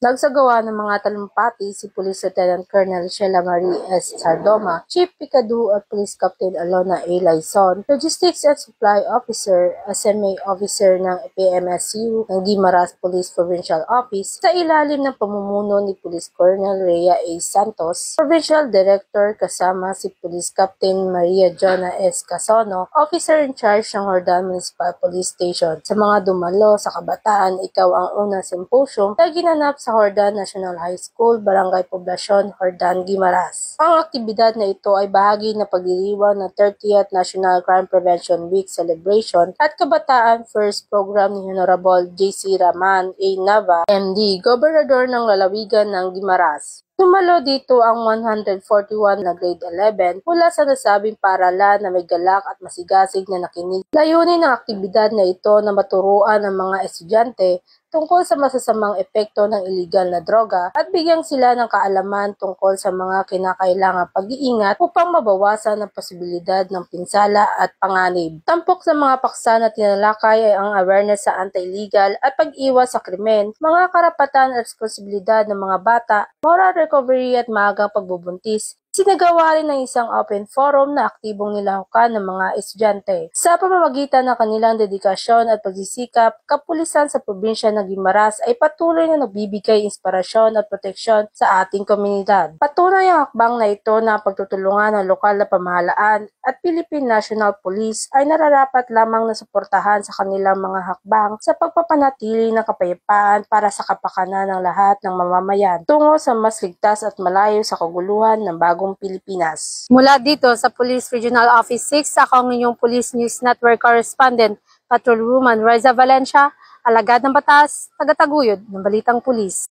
Nagsagawa ng mga talumpati si Police Lieutenant Colonel Sheila Marie S. Sardoma, Chief Picado at Police Captain Alona A. Laison, Logistics and Supply Officer, SMA Officer ng PMSU ng Guimaras Police Provincial Office sa ilalim ng pamumuno ni Police Colonel Rhea A. Santos, Provincial Director kasama si Police Captain Maria Jona S. Casono, Officer in Charge ng Hordan Municipal Police Station. Sa mga dumalo sa kabataan, ikaw ang unang symposium na ginanap sa Hordan National High School, Barangay Poblasyon, Hordan, Guimaras. Ang aktibidad na ito ay bahagi ng pagdiriwang ng 30th National Crime Prevention Week Celebration at Kabataan First Program ni Honorable J.C. Raman A. Nava, MD, Gobernador ng Lalawigan ng Guimaras. Dumalo dito ang 141 na grade 11 mula sa nasabing paaralan na may galak at masigasig na nakinig. Layunin ng aktibidad na ito na maturuan ang mga estudyante tungkol sa masasamang epekto ng iligal na droga at bigyang sila ng kaalaman tungkol sa mga kinakailangang pag-iingat upang mabawasan ang posibilidad ng pinsala at panganib. Tampok sa mga paksa na tinalakay ay ang awareness sa anti-illegal at pag-iwas sa krimen, mga karapatan at responsibilidad ng mga bata, moral recovery at maagang pagbubuntis. Sinagawa rin ng isang open forum na aktibong nilahukan ng mga estudyante. Sa pamamagitan ng kanilang dedikasyon at pagsisikap, kapulisan sa probinsya ng Guimaras ay patuloy na nagbibigay inspirasyon at proteksyon sa ating komunidad. Patunay ang hakbang na ito na pagtutulungan ng lokal na pamahalaan at Philippine National Police ay nararapat lamang na suportahan sa kanilang mga hakbang sa pagpapanatili ng kapayapaan para sa kapakanan ng lahat ng mamamayan tungo sa mas ligtas at malayo sa kaguluhan ng bagong Pilipinas. Mula dito sa Police Regional Office 6, ako ang inyong Police News Network Correspondent, Patrolwoman Riza Valencia, alagad ng batas, tagataguyod ng Balitang Pulis.